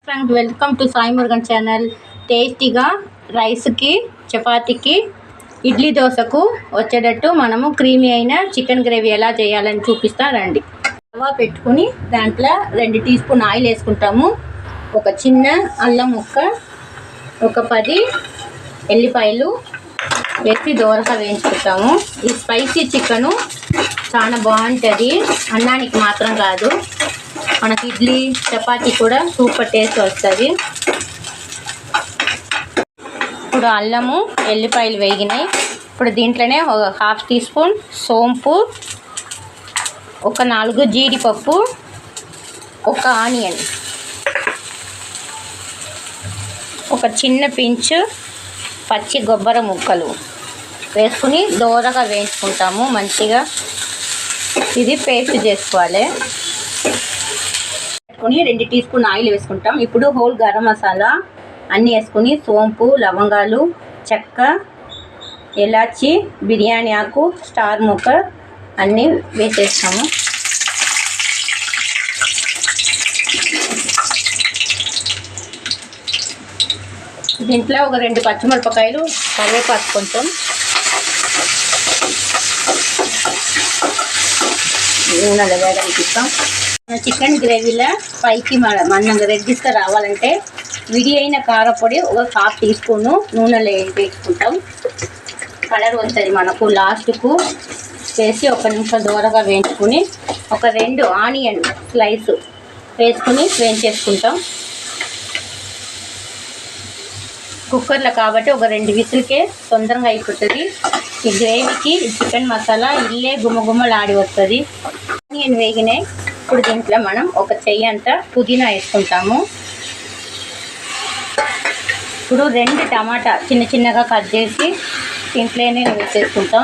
Friends, welcome to Sai Murugan channel. టేస్టీగా రైస్కి, చపాతీకి, ఇడ్లీ, దోశకు వచ్చేటట్టు మనము క్రీమీ అయిన చికెన్ గ్రేవీ ఎలా చేయాలని చూపిస్తా రండి. తవా పెట్టుకుని దాంట్లో 2 టీ స్పూన్ ఆయిల్ వేసుకుంటాము. ఒక చిన్న అల్లం ముక్క, ఒక 10 ఎల్లిపాయలు వేసి దోరగా వేయించుకుంటాము. ఈ స్పైసీ చికెను చాలా బాగుంటుంది, అన్నానికి మాత్రం కాదు, మనకి ఇడ్లీ, చపాతీ కూడా సూపర్ టేస్ట్ వస్తుంది. ఇప్పుడు అల్లము, ఎల్లిపాయలు వేగినాయి. ఇప్పుడు దీంట్లోనే ఒక 1/2 టీ స్పూన్ సోంపు, ఒక 4 జీడిపప్పు, ఒక ఆనియన్, ఒక చిన్న పించు పచ్చి కొబ్బరి ముక్కలు వేసుకుని దోరగా వేయించుకుంటాము. మంచిగా ఇది పేస్ట్ చేసుకోవాలి. 2 టీ స్పూన్ ఆయిల్ వేసుకుంటాం. ఇప్పుడు హోల్ గరం మసాలా అన్నీ వేసుకుని సోంపు, లవంగాలు, చెక్క, ఎలాచి, బిర్యానీ ఆకు, స్టార్ ముక్క అన్నీ వేసేస్తాము. దీంట్లో ఒక 2 పచ్చిమిరపకాయలు, కరివేపాకు కొంచెం, నూనెలో వేగనిపిస్తాం. చికెన్ గ్రేవీలో పైకి మన్నంగా రెడ్డిస్గా రావాలంటే విడి అయిన కారపొడి ఒక 1/2 టీ స్పూను నూనెలో వేసుకుంటాం. కలర్ వస్తుంది మనకు. లాస్ట్కు వేసి 1 నిమిషం దూరగా వేయించుకుని ఒక 2 ఆనియన్ స్లైస్ వేసుకుని వేయించేసుకుంటాం. కుక్కర్లో కాబట్టి ఒక 2 విజిల్కే తొందరగా అయిపోతుంది. ఈ గ్రేవీకి చికెన్ మసాలా ఇల్లే గుమ్మగుమ్మలాడి వస్తుంది. ఆనియన్ వేగినాయి. ఇప్పుడు దీంట్లో మనం ఒక చెయ్యి అంతా పుదీనా వేసుకుంటాము. ఇప్పుడు 2 టమాటా చిన్న చిన్నగా కట్ చేసి దీంట్లోనే వేసేసుకుంటాం.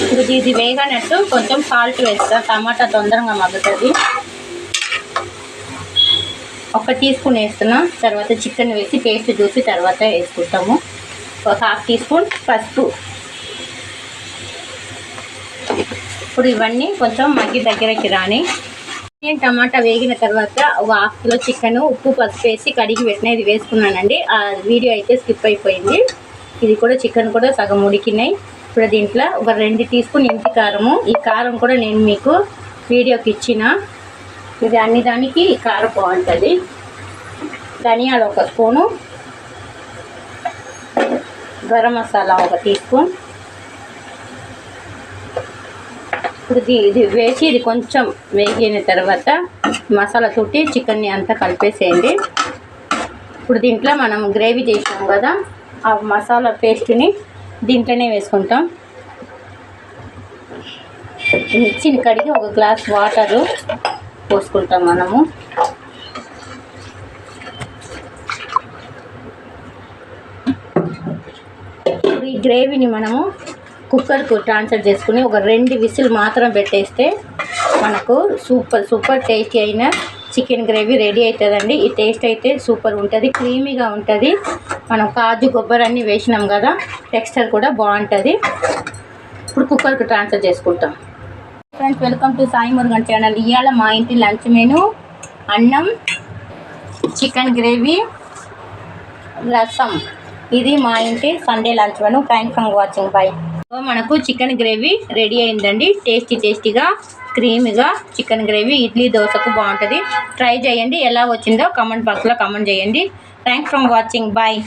ఇప్పుడు ఇది వేగనట్టు కొంచెం సాల్ట్ వేస్తాం, టమాటా తొందరగా మగ్గుతుంది. 1 టీ స్పూన్ వేస్తున్నాం. తర్వాత చికెన్ వేసి పేస్ట్ చూసి తర్వాత వేసుకుంటాము. ఒక 1/2 టీ స్పూన్ పసుపు. ఇప్పుడు ఇవన్నీ కొంచెం మగ్గి దగ్గరకి రాని. టమాటా వేగిన తర్వాత ఒక 1/2 కిలో చికెన్, ఉప్పు, పసుపు వేసి కడిగి పెట్టిన ఇది వేసుకున్నానండి. ఆ వీడియో అయితే స్కిప్ అయిపోయింది. ఇది కూడా చికెన్ కూడా సగం ఉడికినాయి. ఇప్పుడు దీంట్లో ఒక 2 టీ స్పూన్ ఇంటి కారము. ఈ కారం కూడా నేను మీకు వీడియోకి ఇచ్చిన. ఇది అన్ని దానికి ఈ కారం బాగుంటుంది. ధనియాలు 1 spoon, garam masala 1 teaspoon. ఇప్పుడు ఇది వేసి ఇది కొంచెం వేగిన తర్వాత మసాలా తోటి చికెన్ని అంతా కలిపేసేయండి. ఇప్పుడు దీంట్లో మనం గ్రేవీ చేసాం కదా, ఆ మసాలా పేస్ట్ని దీంట్లోనే వేసుకుంటాం. మిక్సీని కడిగి ఒక గ్లాస్ వాటరు పోసుకుంటాం మనము. ఇప్పుడు ఈ గ్రేవీని మనము కుక్కర్కు ట్రాన్స్ఫర్ చేసుకుని ఒక 2 విజిల్ మాత్రం పెట్టేస్తే మనకు సూపర్ టేస్టీ అయిన చికెన్ గ్రేవీ రెడీ అవుతుందండి. ఈ టేస్ట్ అయితే సూపర్ ఉంటుంది, క్రీమీగా ఉంటుంది. మనం కాజు, కొబ్బరి అన్నీ వేసినాం కదా, టెక్స్చర్ కూడా బాగుంటుంది. ఇప్పుడు కుక్కర్కు ట్రాన్స్ఫర్ చేసుకుంటాం. Friends, welcome to Sai Murugan channel. ఇవాళ మా ఇంటి లంచ్ మెనూ అన్నం, చికెన్ గ్రేవీ, రసం. ఇది మా ఇంటి Sunday lunch menu. Thanks for watching. By. మనకు చికెన్ గ్రేవీ రెడీ అయిందండి. టేస్టీగా క్రీమీగా చికెన్ గ్రేవీ ఇడ్లీ, దోశకు బాగుంటుంది. ట్రై చేయండి. ఎలా వచ్చిందో కామెంట్ బాక్స్లో కామెంట్ చేయండి. Thanks for watching. బాయ్.